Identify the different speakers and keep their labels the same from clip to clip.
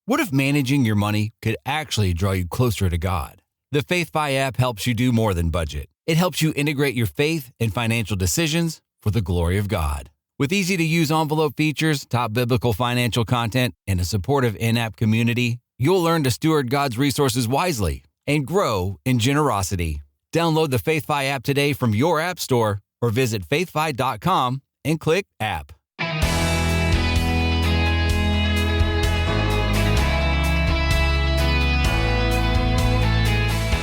Speaker 1: What if managing your money could actually draw you closer to God? The FaithFi app helps you do more than budget. It helps you integrate your faith and financial decisions for the glory of God. With easy-to-use envelope features, top biblical financial content, and a supportive in-app community, you'll learn to steward God's resources wisely and grow in generosity. Download the FaithFi app today from your app store or visit faithfi.com and click app.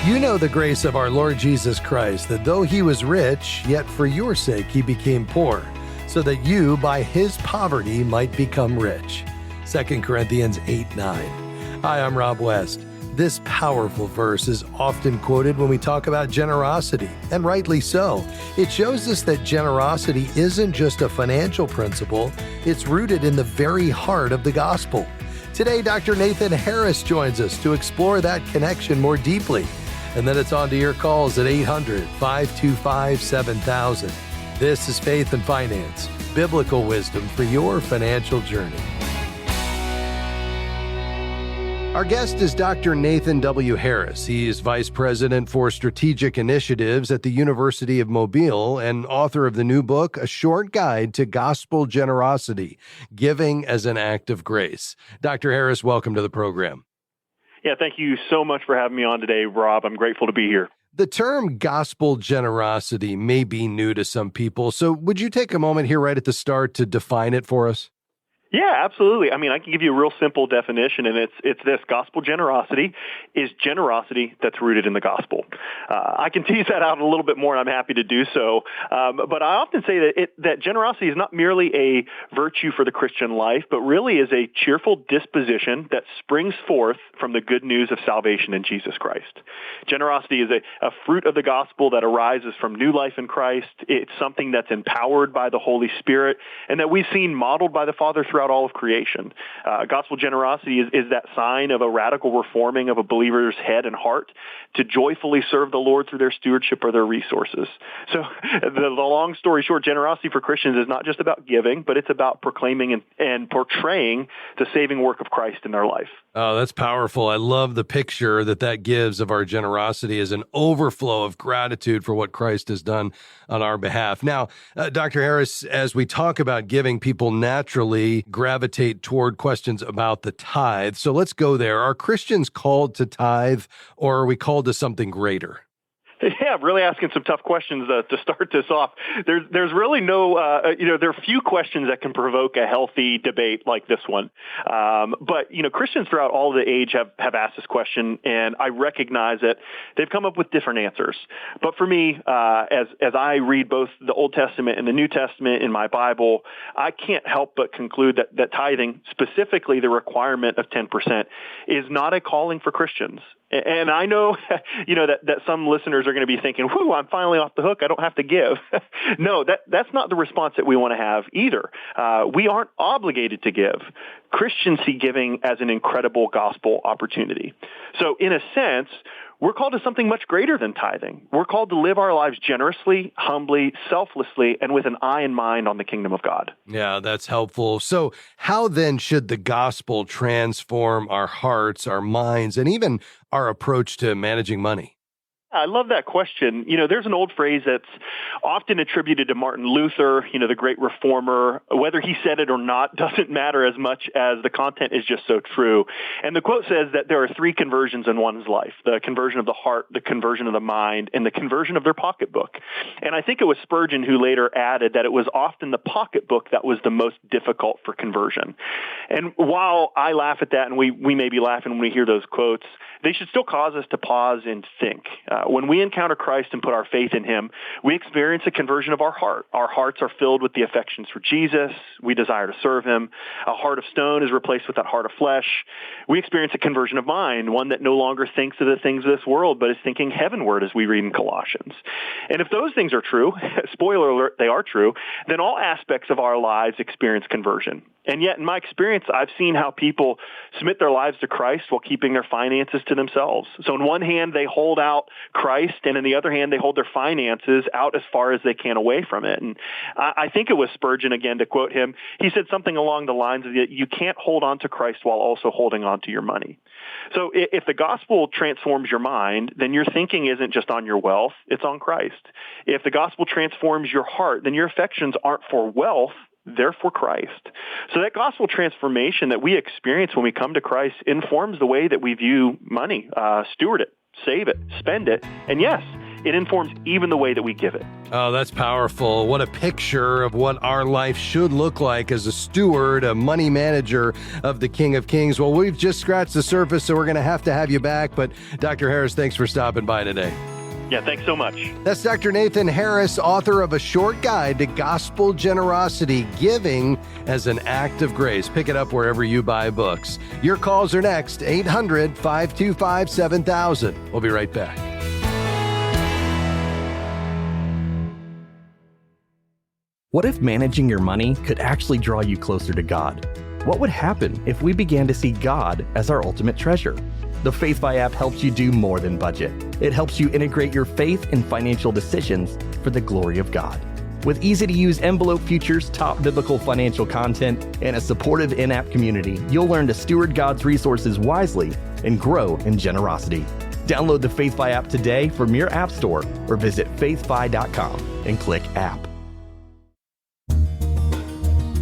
Speaker 2: You know the grace of our Lord Jesus Christ, that though he was rich, yet for your sake he became poor, so that you by his poverty might become rich. 2 Corinthians 8:9. Hi, I'm Rob West. This powerful verse is often quoted when we talk about generosity, and rightly so. It shows us that generosity isn't just a financial principle, it's rooted in the very heart of the gospel. Today, Dr. Nathan Harris joins us to explore that connection more deeply. And then it's on to your calls at 800-525-7000. This is Faith and Finance, biblical wisdom for your financial journey. Our guest is Dr. Nathan W. Harris. He is Vice President for Strategic Initiatives at the University of Mobile and author of the new book, A Short Guide to Gospel Generosity, Giving as an Act of Grace. Dr. Harris, welcome to the program.
Speaker 3: Yeah, thank you so much for having me on today, Rob. I'm grateful to be here.
Speaker 2: The term gospel generosity may be new to some people, so would you take a moment here right at the start to define it for us?
Speaker 3: Yeah, absolutely. I mean, I can give you a real simple definition, and it's this. Gospel generosity is generosity that's rooted in the gospel. I can tease that out a little bit more, and I'm happy to do so. But I often say that generosity is not merely a virtue for the Christian life, but really is a cheerful disposition that springs forth from the good news of salvation in Jesus Christ. Generosity is a fruit of the gospel that arises from new life in Christ. It's something that's empowered by the Holy Spirit, and that we've seen modeled by the Father throughout all of creation. Gospel generosity is that sign of a radical reforming of a believer's head and heart to joyfully serve the Lord through their stewardship or their resources. So the long story short, generosity for Christians is not just about giving, but it's about proclaiming and portraying the saving work of Christ in their life.
Speaker 2: Oh, that's powerful. I love the picture that gives of our generosity as an overflow of gratitude for what Christ has done on our behalf. Now, Dr. Harris, as we talk about giving, people naturally gravitate toward questions about the tithe. So let's go there. Are Christians called to tithe, or are we called to something greater?
Speaker 3: Yeah, really asking some tough questions to start this off. There's really no, there are few questions that can provoke a healthy debate like this one. But Christians throughout all the age have asked this question, and I recognize that they've come up with different answers. But for me, as I read both the Old Testament and the New Testament in my Bible, I can't help but conclude that tithing, specifically the requirement of 10%, is not a calling for Christians. And I know, that some listeners are going to be thinking, whew, I'm finally off the hook. I don't have to give. No, that's not the response that we want to have either. We aren't obligated to give. Christians see giving as an incredible gospel opportunity. So in a sense, we're called to something much greater than tithing. We're called to live our lives generously, humbly, selflessly, and with an eye and mind on the kingdom of God.
Speaker 2: Yeah, that's helpful. So how then should the gospel transform our hearts, our minds, and even our approach to managing money?
Speaker 3: I love that question. There's an old phrase that's often attributed to Martin Luther, the great reformer. Whether he said it or not doesn't matter as much as the content is just so true. And the quote says that there are three conversions in one's life: the conversion of the heart, the conversion of the mind, and the conversion of their pocketbook. And I think it was Spurgeon who later added that it was often the pocketbook that was the most difficult for conversion. And while I laugh at that, and we may be laughing when we hear those quotes, they should still cause us to pause and think. When we encounter Christ and put our faith in him, we experience a conversion of our heart. Our hearts are filled with the affections for Jesus. We desire to serve him. A heart of stone is replaced with that heart of flesh. We experience a conversion of mind, one that no longer thinks of the things of this world, but is thinking heavenward, as we read in Colossians. And if those things are true, spoiler alert, they are true, then all aspects of our lives experience conversion. And yet, in my experience, I've seen how people submit their lives to Christ while keeping their finances to themselves. So on one hand, they hold out Christ, and on the other hand, they hold their finances out as far as they can away from it. And I think it was Spurgeon, again, to quote him, he said something along the lines of that you can't hold on to Christ while also holding on to your money. So if the gospel transforms your mind, then your thinking isn't just on your wealth, it's on Christ. If the gospel transforms your heart, then your affections aren't for wealth, they're for Christ. So that gospel transformation that we experience when we come to Christ informs the way that we view money, steward it, save it, spend it, and yes, it informs even the way that we give it.
Speaker 2: Oh, that's powerful. What a picture of what our life should look like as a steward, a money manager of the King of Kings. Well, we've just scratched the surface, so we're going to have you back. But Dr. Harris, thanks for stopping by today.
Speaker 3: Yeah, thanks so much.
Speaker 2: That's Dr. Nathan Harris, author of A Short Guide to Gospel Generosity, Giving as an Act of Grace. Pick it up wherever you buy books. Your calls are next, 800-525-7000. We'll be right back.
Speaker 4: What if managing your money could actually draw you closer to God? What would happen if we began to see God as our ultimate treasure? The FaithFi app helps you do more than budget. It helps you integrate your faith and financial decisions for the glory of God. With easy-to-use envelope features, top biblical financial content, and a supportive in-app community, you'll learn to steward God's resources wisely and grow in generosity. Download the FaithFi app today from your app store or visit faithfi.com and click app.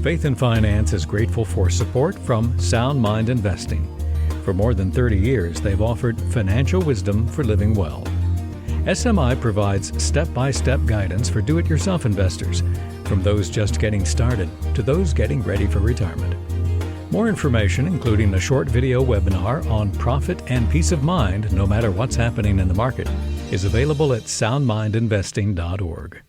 Speaker 5: Faith and Finance is grateful for support from Sound Mind Investing. For more than 30 years, they've offered financial wisdom for living well. SMI provides step-by-step guidance for do-it-yourself investors, from those just getting started to those getting ready for retirement. More information, including a short video webinar on profit and peace of mind no matter what's happening in the market, is available at soundmindinvesting.org.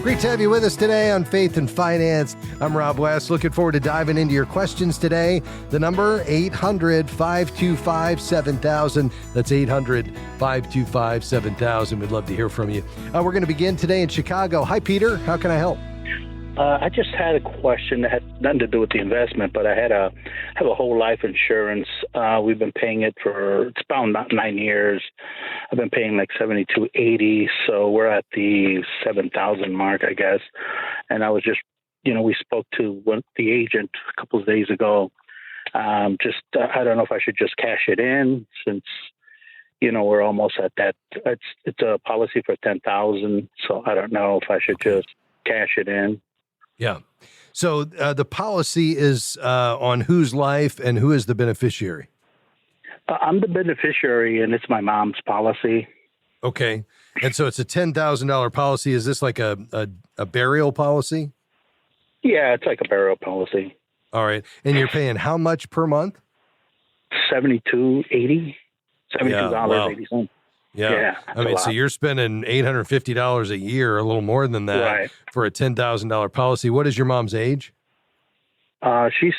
Speaker 2: Great to have you with us today on Faith and Finance. I'm Rob West. Looking forward to diving into your questions today. The number, 800-525-7000. That's 800-525-7000. We'd love to hear from you. We're going to begin today in Chicago. Hi, Peter. How can I help?
Speaker 6: I just had a question that had nothing to do with the investment, but I have a whole life insurance. We've been paying it for, it's about 9 years. I've been paying like $72.80, so we're at the 7,000 mark, I guess. And I was just, we spoke to the agent a couple of days ago. I don't know if I should just cash it in since, we're almost at that. It's a policy for 10,000, so I don't know if I should just cash it in.
Speaker 2: Yeah. So the policy is on whose life and who is the beneficiary?
Speaker 6: I'm the beneficiary, and it's my mom's policy.
Speaker 2: Okay. And so it's a $10,000 policy. Is this like a burial policy?
Speaker 6: Yeah, it's like a burial policy.
Speaker 2: All right. And you're paying how much per month?
Speaker 6: $72.80. $72.80.
Speaker 2: Yeah. I mean, so you're spending $850 a year, a little more than that, for a $10,000 policy. What is your mom's age?
Speaker 6: She's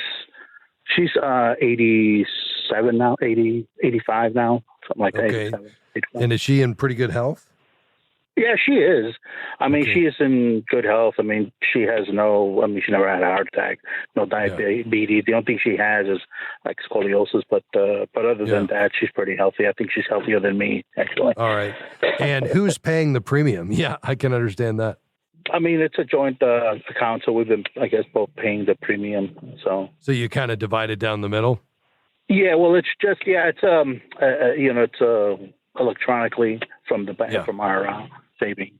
Speaker 6: 87 now, 85 now, something like that.
Speaker 2: Okay.
Speaker 6: 87,
Speaker 2: and is she in pretty good health?
Speaker 6: Yeah, she is. I mean, she is in good health. I mean, she never had a heart attack, no diabetes. The only thing she has is like scoliosis, but other than that, she's pretty healthy. I think she's healthier than me, actually.
Speaker 2: All right. And who's paying the premium? Yeah, I can understand that.
Speaker 6: I mean, it's a joint account, so we've been, I guess, both paying the premium. So you kind of divide it down the middle? Yeah, well, it's just, it's electronically from the bank, from our savings.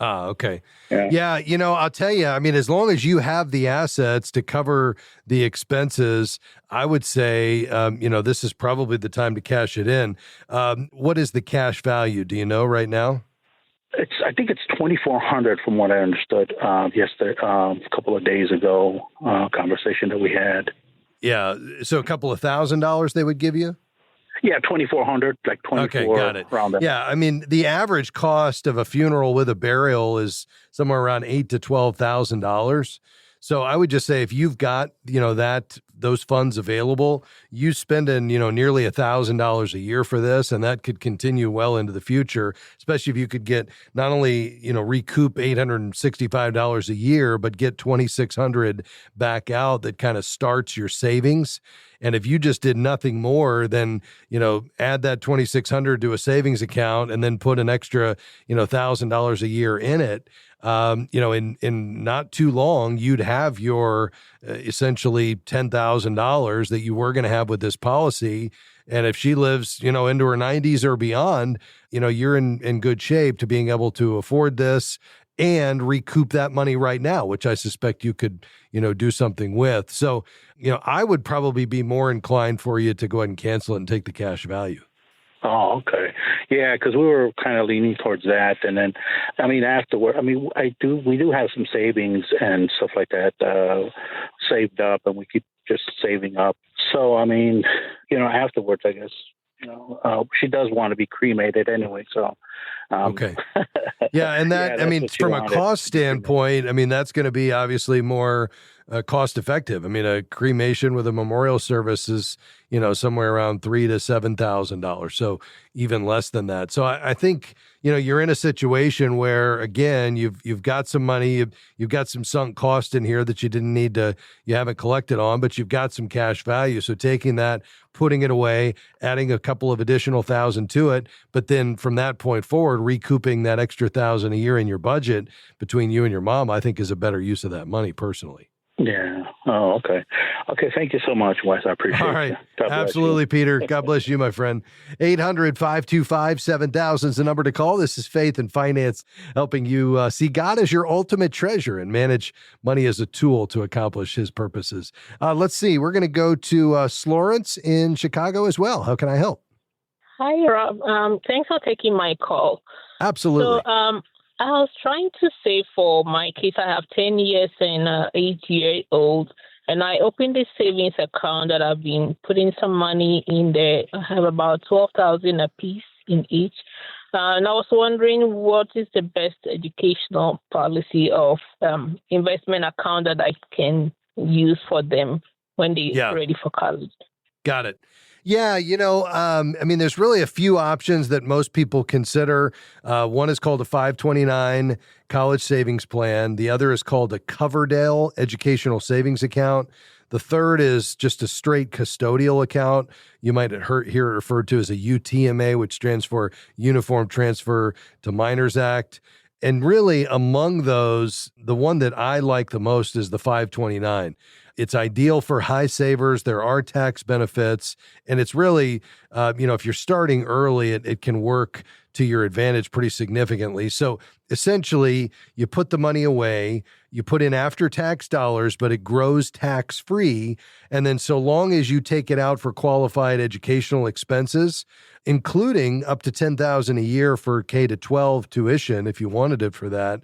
Speaker 2: Okay. Yeah, I'll tell you, I mean, as long as you have the assets to cover the expenses, I would say, this is probably the time to cash it in. What is the cash value? Do you know right now?
Speaker 6: I think it's $2,400 from what I understood yesterday, a couple of days ago, conversation that we had.
Speaker 2: Yeah. So a couple of $1,000 they would give you?
Speaker 6: Yeah, $2,400, like 24.
Speaker 2: Okay, got it. Yeah, I mean, the average cost of a funeral with a burial is somewhere around $8,000 to $12,000. So I would just say if you've got, that those funds available. You spending, nearly $1,000 a year for this, and that could continue well into the future, especially if you could get not only, recoup $865 a year, but get $2,600 back out that kind of starts your savings. And if you just did nothing more than, add that $2,600 to a savings account and then put an extra, $1,000 a year in it, in not too long, you'd have your essentially $10,000 that you were going to have with this policy. And if she lives, into her 90s or beyond, you're in good shape to being able to afford this and recoup that money right now, which I suspect you could, do something with. So, I would probably be more inclined for you to go ahead and cancel it and take the cash value.
Speaker 6: Oh, okay. Yeah, because we were kind of leaning towards that. And then, afterward, we do have some savings and stuff like that saved up, and we keep just saving up. So, afterwards, I guess, she does want to be cremated anyway. So,
Speaker 2: okay. Yeah. And that, from a cost standpoint, that's going to be obviously more cost effective. A cremation with a memorial service is, somewhere around $3,000 to $7,000. So even less than that. So I think, you're in a situation where, again, you've got some money, you've got some sunk cost in here that you haven't collected on, but you've got some cash value. So taking that, putting it away, adding a couple of additional $1,000 to it, but then from that point forward, recouping that extra $1,000 a year in your budget between you and your mom, I think is a better use of that money personally.
Speaker 6: Yeah. Oh, okay. Okay. Thank you so much, Wes. I appreciate it.
Speaker 2: All right. Absolutely, Peter. God bless you, my friend. 800-525-7000 is the number to call. This is Faith and Finance, helping you see God as your ultimate treasure and manage money as a tool to accomplish his purposes. Let's see. We're going to go to Slorence in Chicago as well. How can I help?
Speaker 7: Hi, Rob. Thanks for taking my call.
Speaker 2: Absolutely.
Speaker 7: So, I was trying to save for my kids. I have 10 years and 8-year-old, and I opened a savings account that I've been putting some money in there. I have about $12,000 a piece in each. And I was wondering what is the best educational policy of investment account that I can use for them when they're ready for college.
Speaker 2: Got it. Yeah, there's really a few options that most people consider. One is called a 529 college savings plan. The other is called a Coverdell educational savings account. The third is just a straight custodial account. You might hear it referred to as a UTMA, which stands for Uniform Transfer to Minors Act. And really, among those, the one that I like the most is the 529. It's ideal for high savers. There are tax benefits. And it's really, if you're starting early, it can work to your advantage pretty significantly. So essentially, you put the money away, you put in after-tax dollars, but it grows tax-free. And then so long as you take it out for qualified educational expenses, including up to $10,000 a year for K-12 tuition, if you wanted it for that,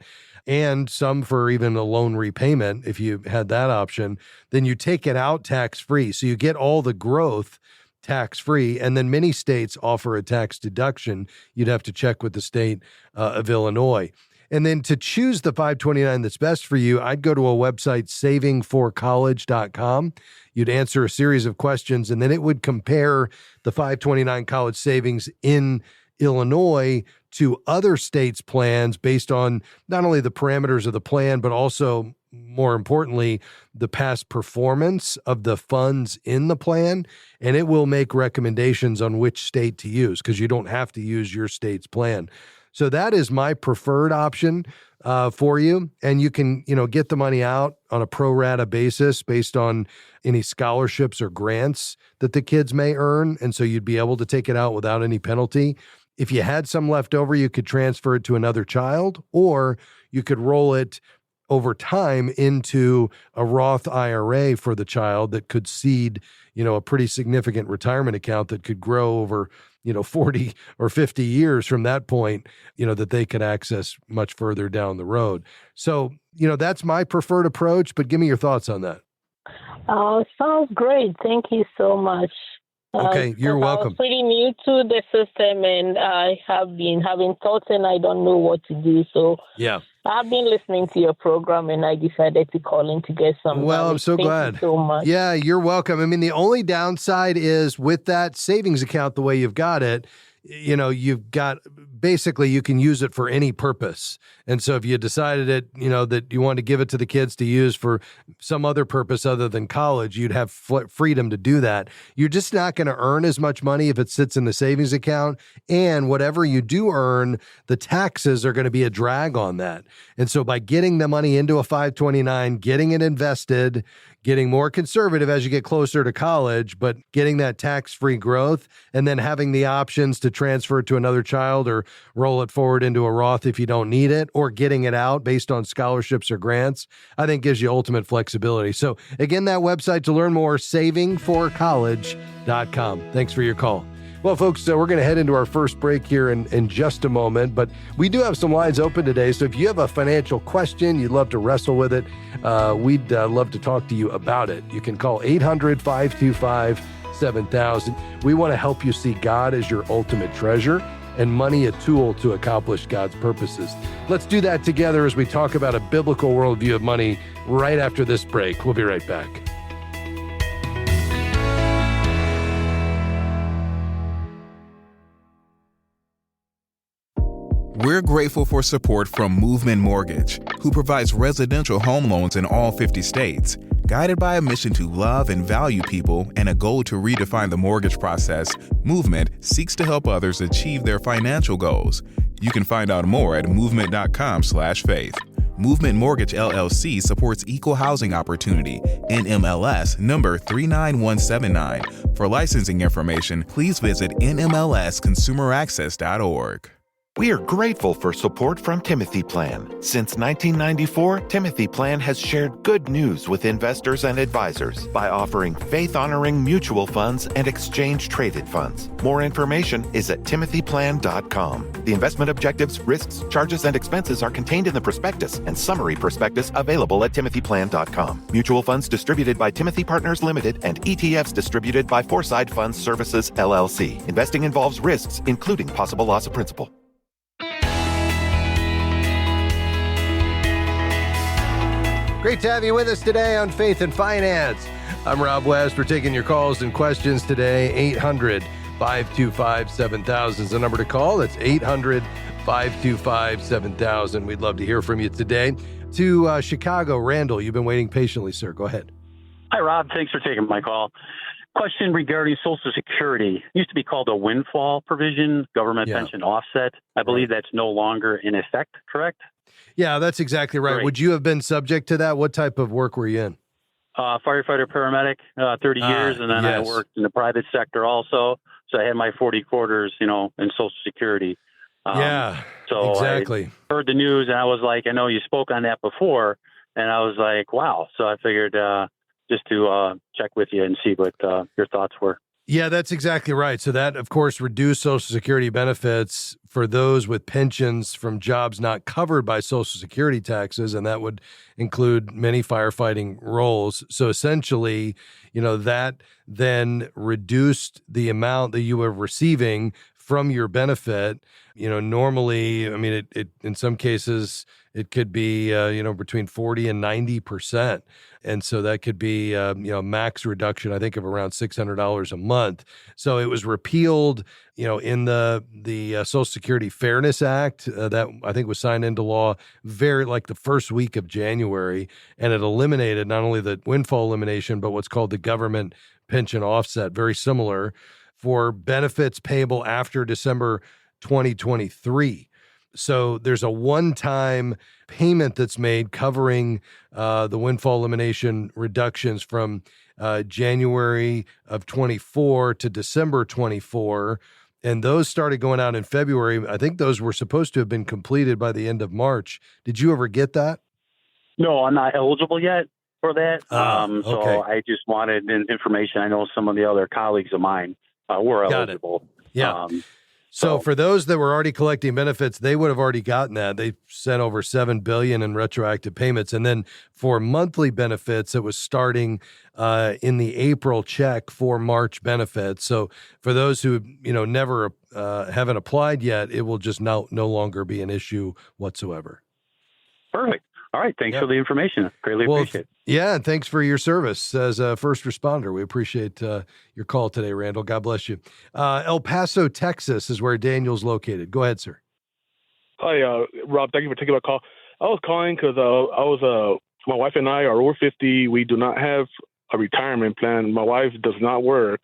Speaker 2: and some for even a loan repayment, if you had that option, then you take it out tax-free. So you get all the growth tax-free, and then many states offer a tax deduction. You'd have to check with the state of Illinois. And then to choose the 529 that's best for you, I'd go to a website, savingforcollege.com. You'd answer a series of questions, and then it would compare the 529 college savings in Illinois to other states' plans based on not only the parameters of the plan, but also, more importantly, the past performance of the funds in the plan. And it will make recommendations on which state to use, because you don't have to use your state's plan. So that is my preferred option for you. And you can, get the money out on a pro rata basis based on any scholarships or grants that the kids may earn. And so you'd be able to take it out without any penalty. If you had some left over, you could transfer it to another child, or you could roll it over time into a Roth IRA for the child that could seed, a pretty significant retirement account that could grow over, 40 or 50 years from that point, that they could access much further down the road. So, that's my preferred approach, but give me your thoughts on that.
Speaker 7: Sounds great. Thank you so much.
Speaker 2: Okay, you're welcome.
Speaker 7: I was pretty new to the system, and I have been having thoughts, and I don't know what to do. So
Speaker 2: yeah,
Speaker 7: I've been listening to your program, and I decided to call in to get some
Speaker 2: Well,
Speaker 7: knowledge.
Speaker 2: I'm so
Speaker 7: Thank
Speaker 2: glad.
Speaker 7: you so much.
Speaker 2: Yeah, you're welcome. I mean, the only downside is with that savings account, the way you've got it, you've got basically you can use it for any purpose. And so if you decided that you want to give it to the kids to use for some other purpose other than college, you'd have freedom to do that. You're just not going to earn as much money if it sits in the savings account. And whatever you do earn, the taxes are going to be a drag on that. And so by getting the money into a 529, getting it invested, getting more conservative as you get closer to college, but getting that tax-free growth and then having the options to transfer it to another child or roll it forward into a Roth if you don't need it, or getting it out based on scholarships or grants, I think gives you ultimate flexibility. So again, that website to learn more, savingforcollege.com. Thanks for your call. Well, folks, we're going to head into our first break here in just a moment, but we do have some lines open today. So if you have a financial question, you'd love to wrestle with it, we'd love to talk to you about it. You can call 800-525-7000. We want to help you see God as your ultimate treasure and money a tool to accomplish God's purposes. Let's do that together as we talk about a biblical worldview of money right after this break. We'll be right back.
Speaker 8: We're grateful for support from Movement Mortgage, who provides residential home loans in all 50 states. Guided by a mission to love and value people and a goal to redefine the mortgage process, Movement seeks to help others achieve their financial goals. You can find out more at movement.com/faith. Movement Mortgage LLC supports equal housing opportunity, NMLS number 39179. For licensing information, please visit nmlsconsumeraccess.org.
Speaker 9: We are grateful for support from Timothy Plan. Since 1994, Timothy Plan has shared good news with investors and advisors by offering faith-honoring mutual funds and exchange-traded funds. More information is at timothyplan.com. The investment objectives, risks, charges, and expenses are contained in the prospectus and summary prospectus available at timothyplan.com. Mutual funds distributed by Timothy Partners Limited and ETFs distributed by Foreside Funds Services, LLC. Investing involves risks, including possible loss of principal.
Speaker 2: Great to have you with us today on Faith and Finance. I'm Rob West. We're taking your calls and questions today. 800-525-7000 is the number to call. That's 800-525-7000. We'd love to hear from you today. To Chicago, Randall, you've been waiting patiently, sir. Go ahead.
Speaker 10: Hi, Rob. Thanks for taking my call. Question regarding Social Security. It used to be called a windfall provision, government pension offset. I believe that's no longer in effect, correct?
Speaker 2: Yeah, that's exactly right.
Speaker 10: Great.
Speaker 2: Would you have been subject to that? What type of work were you in?
Speaker 10: Firefighter, paramedic, 30 years, and then I worked in the private sector also. So I had my 40 quarters, in Social Security. So
Speaker 2: exactly.
Speaker 10: I heard the news, and I was like, I know you spoke on that before, and I was like, wow. So I figured just to check with you and see what your thoughts were.
Speaker 2: Yeah, that's exactly right. So that, of course, reduced Social Security benefits for those with pensions from jobs not covered by Social Security taxes, and that would include many firefighting roles. So essentially, that then reduced the amount that you were receiving from your benefit. Normally, I mean, it in some cases, it could be, between 40 and 90%. And so that could be, max reduction, I think, of around $600 a month. So it was repealed, in the Social Security Fairness Act that I think was signed into law the first week of January. And it eliminated not only the windfall elimination, but what's called the government pension offset, very similar, for benefits payable after December 2023. So there's a one-time payment that's made covering the windfall elimination reductions from January of 24 to December 24. And those started going out in February. I think those were supposed to have been completed by the end of March. Did you ever get that?
Speaker 10: No, I'm not eligible yet for that.
Speaker 2: Okay.
Speaker 10: So I just wanted information. I know some of the other colleagues of mine were eligible.
Speaker 2: Yeah. So for those that were already collecting benefits, they would have already gotten that. They sent over $7 billion in retroactive payments. And then for monthly benefits, it was starting in the April check for March benefits. So for those who, never haven't applied yet, it will just no longer be an issue whatsoever.
Speaker 10: Perfect. All right. Thanks for the information. Greatly appreciate it.
Speaker 2: Yeah, and thanks for your service as a first responder. We appreciate your call today, Randall. God bless you. El Paso, Texas is where Daniel's located. Go ahead, sir.
Speaker 11: Hi, Rob. Thank you for taking my call. I was calling because my wife and I are over 50. We do not have a retirement plan. My wife does not work,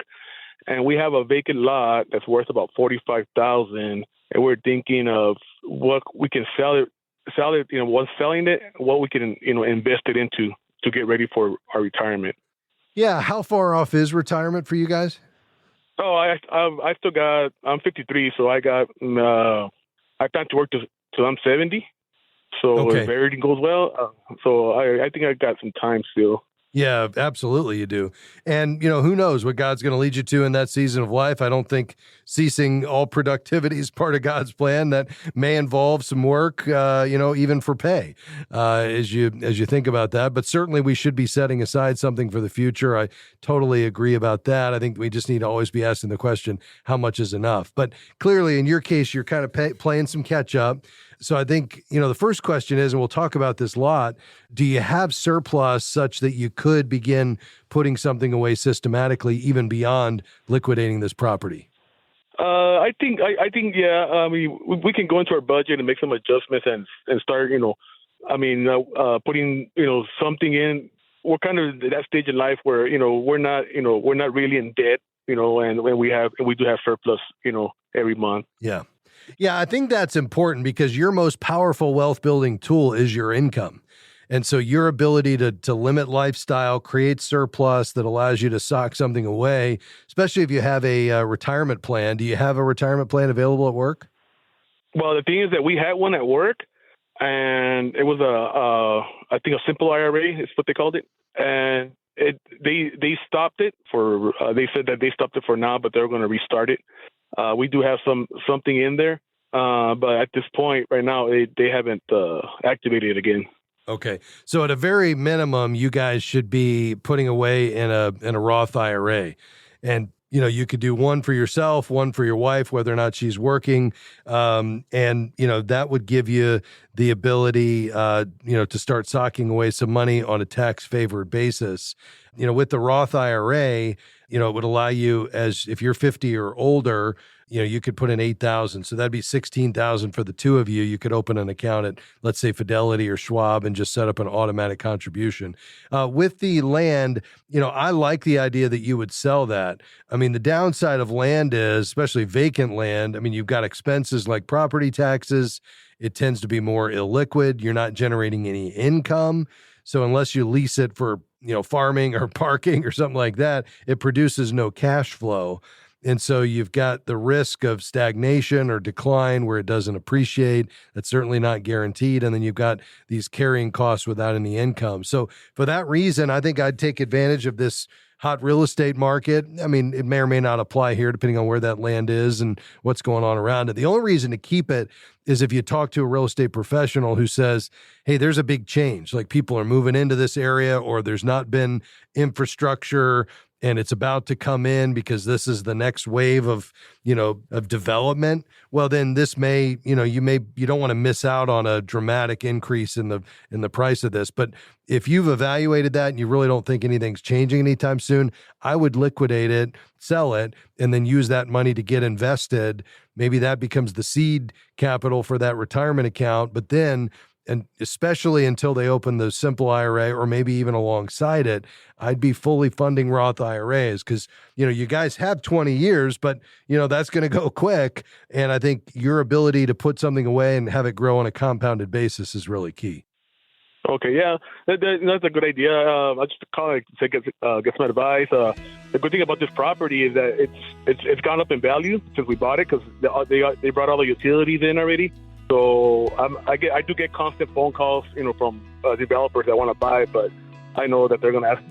Speaker 11: and we have a vacant lot that's worth about $45,000. And we're thinking of what we can sell it. Once selling it, what we can, invest it into to get ready for our retirement.
Speaker 2: Yeah. How far off is retirement for you guys?
Speaker 11: Oh, I'm 53, so I plan to work till I'm 70. So if everything goes well, so I think I got some time still.
Speaker 2: Yeah, absolutely you do. And, who knows what God's going to lead you to in that season of life. I don't think ceasing all productivity is part of God's plan. That may involve some work, even for pay, as you think about that. But certainly we should be setting aside something for the future. I totally agree about that. I think we just need to always be asking the question, how much is enough? But clearly in your case, you're kind of playing some catch up. So I think, the first question is, and we'll talk about this a lot, do you have surplus such that you could begin putting something away systematically, even beyond liquidating this property?
Speaker 11: I think, yeah. I mean, we can go into our budget and make some adjustments and start, putting, something in. We're kind of at that stage in life where, we're not really in debt, and we do have surplus, every month.
Speaker 2: Yeah. Yeah, I think that's important because your most powerful wealth building tool is your income. And so your ability to limit lifestyle, create surplus that allows you to sock something away, especially if you have a retirement plan. Do you have a retirement plan available at work?
Speaker 11: Well, the thing is that we had one at work, and it was I think a simple IRA is what they called it. And they stopped it they said that they stopped it for now, but they're going to restart it. We do have something in there, but at this point right now, they haven't activated it again.
Speaker 2: Okay. So at a very minimum, you guys should be putting away in a Roth IRA. And, you could do one for yourself, one for your wife, whether or not she's working. And, that would give you the ability, to start socking away some money on a tax favored basis. With the Roth IRA, it would allow you, as if you're 50 or older, you could put in $8,000. So that'd be $16,000 for the two of you. You could open an account at, let's say, Fidelity or Schwab and just set up an automatic contribution. With the land, I like the idea that you would sell that. I mean, the downside of land is, especially vacant land, you've got expenses like property taxes. It tends to be more illiquid. You're not generating any income. So unless you lease it for, farming or parking or something like that, it produces no cash flow. And so you've got the risk of stagnation or decline where it doesn't appreciate. That's certainly not guaranteed. And then you've got these carrying costs without any income. So for that reason, I think I'd take advantage of this hot real estate market. It may or may not apply here depending on where that land is and what's going on around it. The only reason to keep it is if you talk to a real estate professional who says, hey, there's a big change. Like people are moving into this area or there's not been infrastructure and it's about to come in because this is the next wave of development. Well, then this may, you don't want to miss out on a dramatic increase in the price of this. But if you've evaluated that and you really don't think anything's changing anytime soon, I would liquidate it, sell it, and then use that money to get invested. Maybe that becomes the seed capital for that retirement account. But then, and especially until they open the simple IRA or maybe even alongside it, I'd be fully funding Roth IRAs because, you guys have 20 years, but, that's going to go quick. And I think your ability to put something away and have it grow on a compounded basis is really key.
Speaker 11: Okay, yeah, that's a good idea. I just call it to get some advice. The good thing about this property is that it's gone up in value since we bought it because they brought all the utilities in already. So I do get constant phone calls, from developers that want to buy, but I know that they're going to ask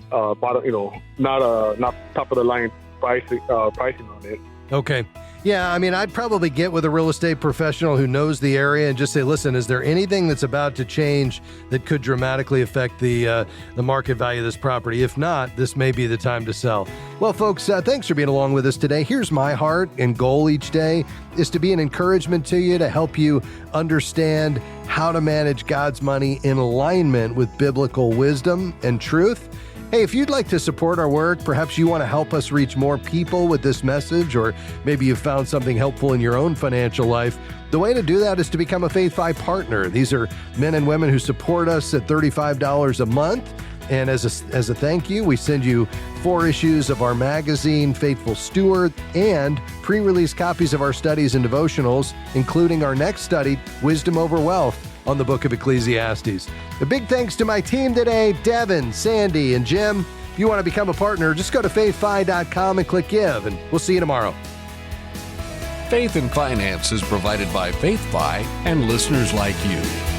Speaker 11: not top of the line pricing on it.
Speaker 2: Okay. Yeah, I mean, I'd probably get with a real estate professional who knows the area and just say, listen, is there anything that's about to change that could dramatically affect the market value of this property? If not, this may be the time to sell. Well, folks, thanks for being along with us today. Here's my heart and goal each day is to be an encouragement to you, to help you understand how to manage God's money in alignment with biblical wisdom and truth. Hey, if you'd like to support our work, perhaps you want to help us reach more people with this message, or maybe you've found something helpful in your own financial life, the way to do that is to become a Faith Fi partner. These are men and women who support us at $35 a month. And as a thank you, we send you 4 issues of our magazine, Faithful Steward, and pre-release copies of our studies and devotionals, including our next study, Wisdom Over Wealth, on the book of Ecclesiastes. A big thanks to my team today, Devin, Sandy, and Jim. If you want to become a partner, just go to faithfi.com and click Give, and we'll see you tomorrow.
Speaker 12: Faith and Finance is provided by Faith Fi and listeners like you.